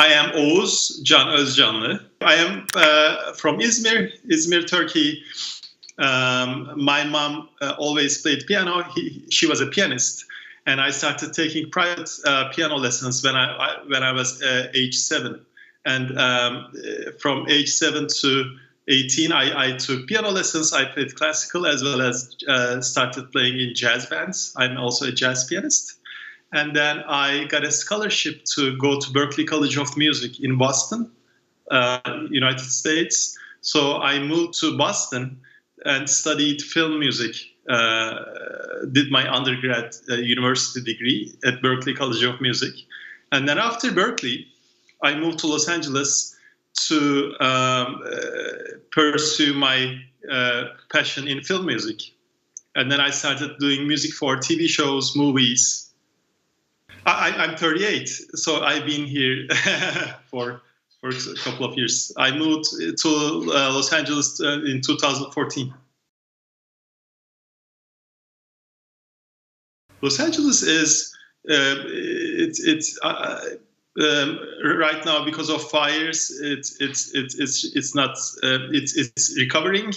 I am Oguz Can Ozcanli. I am from Izmir, Turkey. My mom always played piano. She was a pianist, and I started taking private piano lessons when I was age 7. And from age 7 to 18, I took piano lessons. I played classical as well as started playing in jazz bands. I'm also a jazz pianist. And then I got a scholarship to go to Berklee College of Music in Boston, United States. So I moved to Boston and studied film music, did my undergrad university degree at Berklee College of Music. And then after Berklee, I moved to Los Angeles to pursue my passion in film music. And then I started doing music for TV shows, movies. I'm 38, so I've been here for a couple of years. I moved to Los Angeles in 2014. Los Angeles is right now because of fires. It's recovering,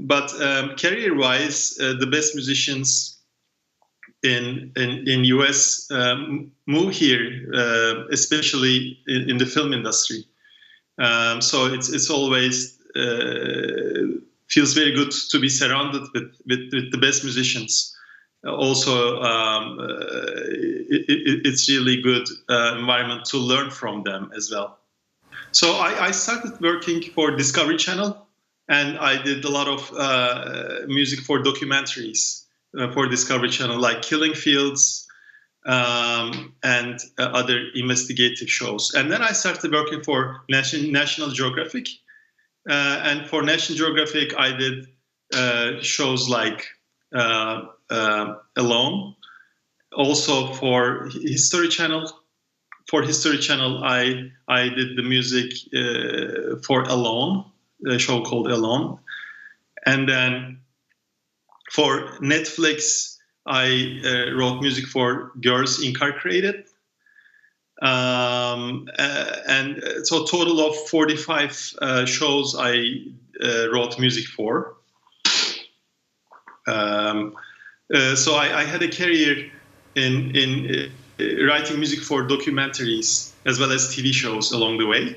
but career-wise, the best musicians in US move here, especially in the film industry. So it's always feels very good to be surrounded with the best musicians. Also, it's really good environment to learn from them as well. So I started working for Discovery Channel, and I did a lot of music for documentaries. For Discovery Channel, like Killing Fields and other investigative shows. And then I started working for National Geographic. And for National Geographic, I did shows like Alone. Also for Histori Channel. For Histori Channel, I did the music for Alone, a show called Alone. And then for Netflix, I wrote music for Girls Incarcerated. And so a total of 45 shows I wrote music for. So I had a career in writing music for documentaries as well as TV shows along the way.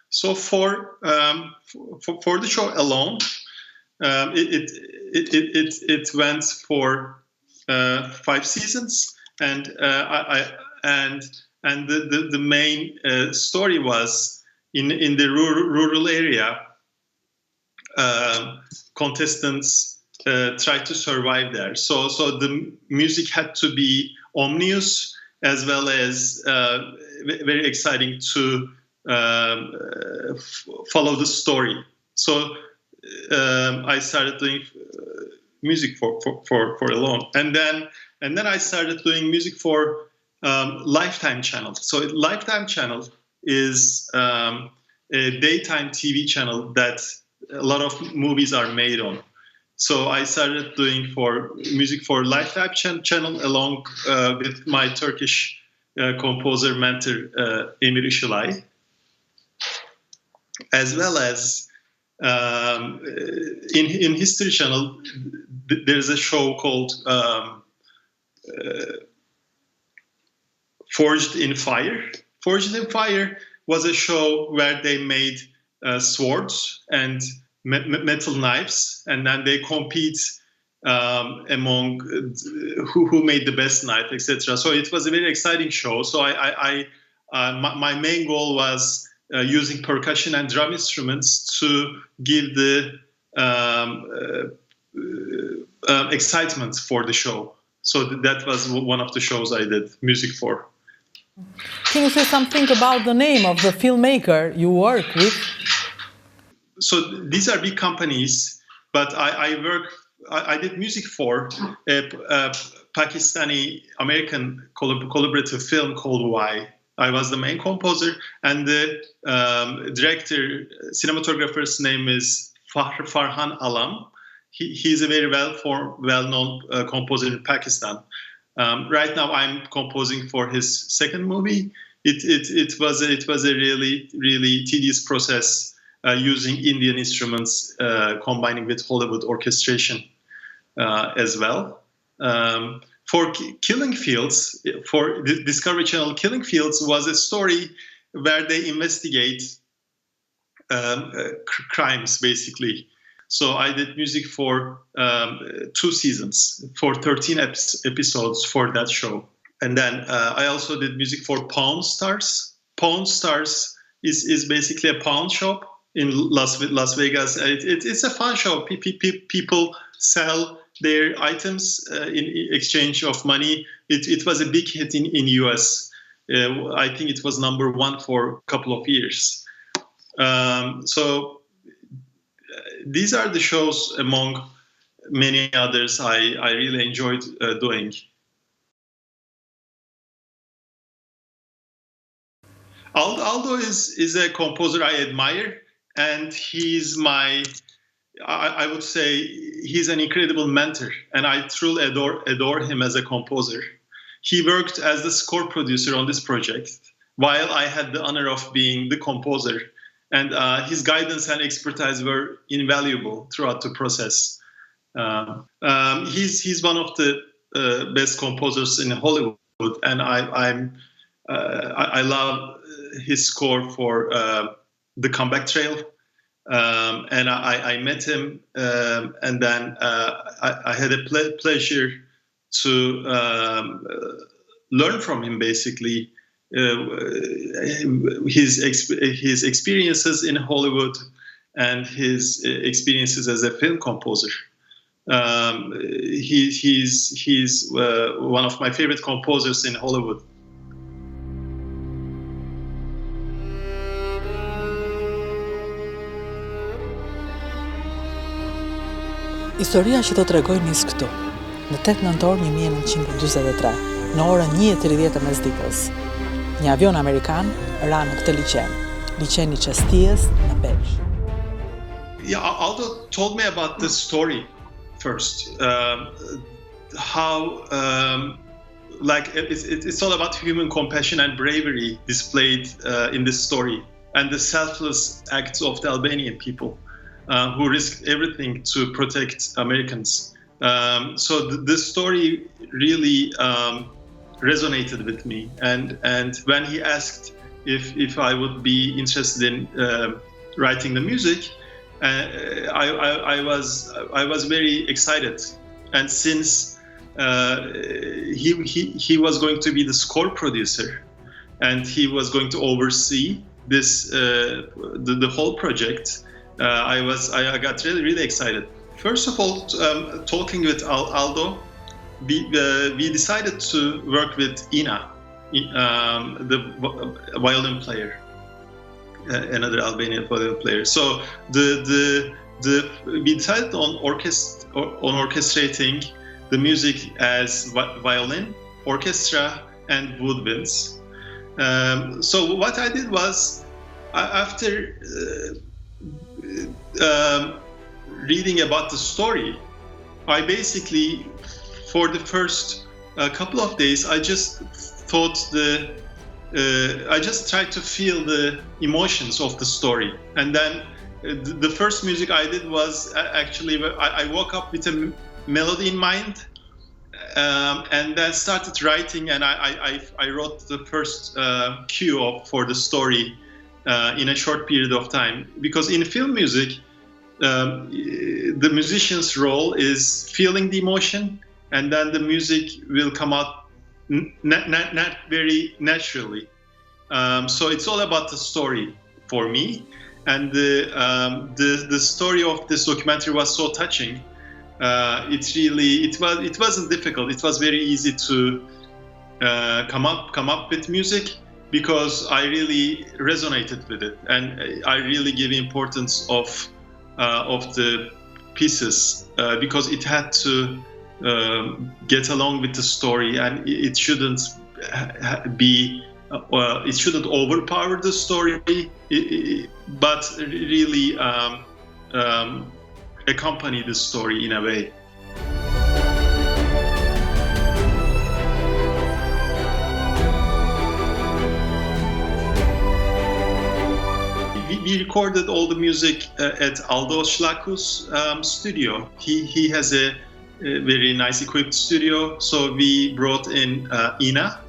So for the show Alone, it went for 5 seasons, and the main story was in the rural area. Contestants tried to survive there. So the music had to be ominous as well as very exciting to follow the story. So I started doing music for Alone, and then I started doing music for Lifetime Channel. So Lifetime Channel is a daytime TV channel that a lot of movies are made on. So I started doing music for Lifetime Channel along with my Turkish composer mentor Emir Işılay, as well as in Histori Channel there's a show called Forged in Fire. Forged in Fire was a show where they made swords and metal knives, and then they compete among who made the best knife, etc. So it was a very exciting show. So my main goal was using percussion and drum instruments to give the excitement for the show. So that was one of the shows I did music for. Can you say something about the name of the filmmaker you work with? So these are big companies, but I did music for a Pakistani American collaborative film called Why. I was the main composer, and the cinematographer's name is Farhan Alam. He's a very well-known composer in Pakistan. Right now, I'm composing for his second movie. It was a really tedious process using Indian instruments, combining with Hollywood orchestration as well. For Killing Fields, for the Discovery Channel, Killing Fields was a story where they investigate crimes, basically. So I did music for 2 seasons, for 13 episodes for that show. And then I also did music for Pawn Stars. Pawn Stars is basically a pawn shop in Las Vegas. It's a fun show. People sell their items in exchange of money. It was a big hit in US. I think it was number 1 for a couple of years. So these are the shows among many others I really enjoyed doing. Aldo is a composer I admire, and he's I would say he's an incredible mentor, and I truly adore him as a composer. He worked as the score producer on this project, while I had the honor of being the composer, and his guidance and expertise were invaluable throughout the process. He's one of the best composers in Hollywood, and I love his score for The Comeback Trail. And I met him, and then I had a pleasure to learn from him, basically, his experiences in Hollywood and his experiences as a film composer. He's one of my favorite composers in Hollywood. Historia që do të tregoj nis këtu, në 8 nëntor 1943, në orën 1:30 mesditës. Një avion amerikan ra në këtë liçen I Çestijës në Belgj. Yeah, Aldo told me about the story first. How like it's all about human compassion and bravery displayed in this story, and the selfless acts of the Albanian people. Who risked everything to protect Americans. So this story really resonated with me. And when he asked if I would be interested in writing the music, I was very excited. And since he was going to be the score producer, and he was going to oversee this the whole project, I got really excited. First of all, talking with Aldo, we decided to work with Ina, the violin player, another Albanian violin player. So we decided on orchestrating the music as violin, orchestra, and woodwinds. So what I did was, after reading about the story, I basically, for the first couple of days, I just thought I just tried to feel the emotions of the story. And then the first music I did was actually, I woke up with a melody in mind, and then started writing, and I wrote the first cue for the story in a short period of time. Because in film music, the musician's role is feeling the emotion, and then the music will come out not very naturally. So it's all about the story for me, and the story of this documentary was so touching. It wasn't difficult. It was very easy to come up with music, because I really resonated with it, and I really give importance of the pieces, because it had to get along with the story, and it shouldn't it shouldn't overpower the story, but really accompany the story in a way. recorded all the music at Aldo Shllaku's studio. He has a very nice equipped studio, so we brought in Ina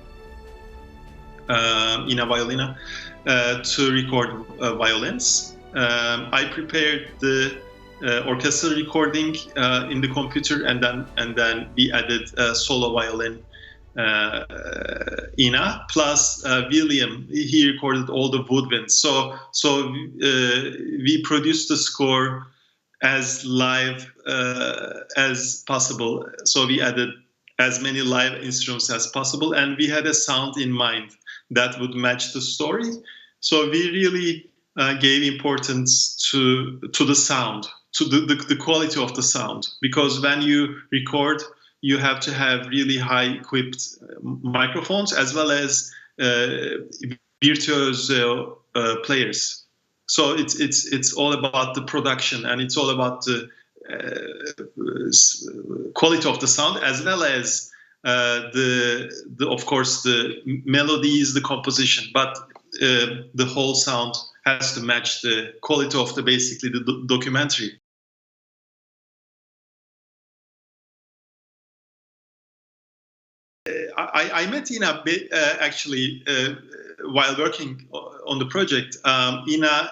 Violina to record violins. I prepared the orchestral recording in the computer, and then we added solo violin Ina plus William. He recorded all the woodwinds. So we produced the score as live as possible. So we added as many live instruments as possible, and we had a sound in mind that would match the story. So we really gave importance to the sound, to the quality of the sound, because when you record, you have to have really high equipped microphones as well as virtuoso players. So it's all about the production, and it's all about the quality of the sound, as well as of course the melodies, the composition, but the whole sound has to match the quality of the documentary. I met Ina actually while working on the project. Ina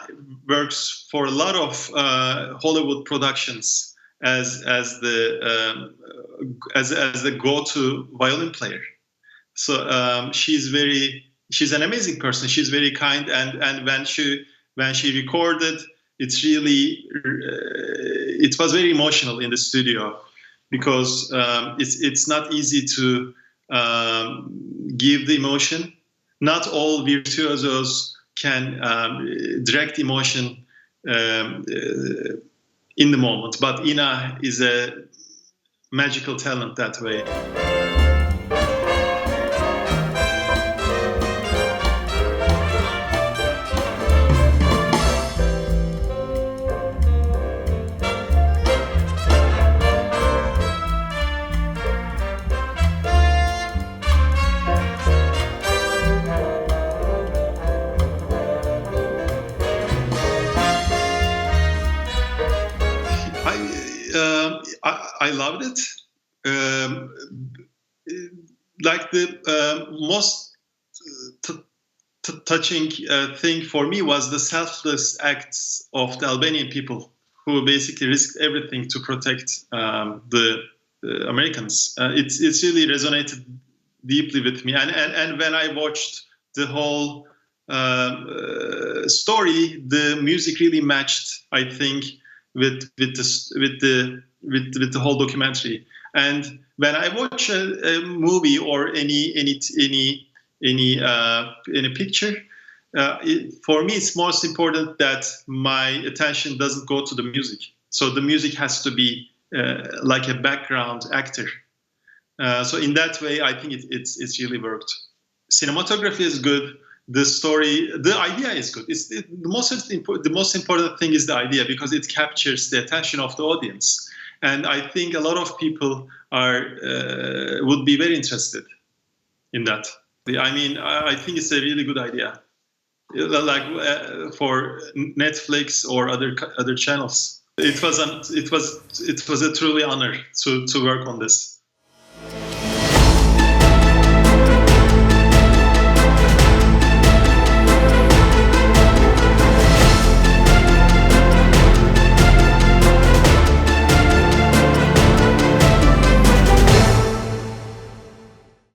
works for a lot of Hollywood productions as the go-to violin player. So she's an amazing person. She's very kind, and when she recorded, it was very emotional in the studio, because it's not easy to give the emotion. Not all virtuosos can direct emotion in the moment, but Ina is a magical talent that way. I loved it. Like the most touching thing for me was the selfless acts of the Albanian people, who basically risked everything to protect the Americans. It's really resonated deeply with me. And when I watched the whole story, the music really matched, I think, with the whole documentary. And when I watch a movie or any picture, for me it's most important that my attention doesn't go to the music. So the music has to be like a background actor. So in that way, I think it's really worked. Cinematography is good. The story, the idea is good. The most important thing is the idea, because it captures the attention of the audience. And I think a lot of people would be very interested in that. I mean, I think it's a really good idea, like for Netflix or other channels. It was a truly honor to work on this.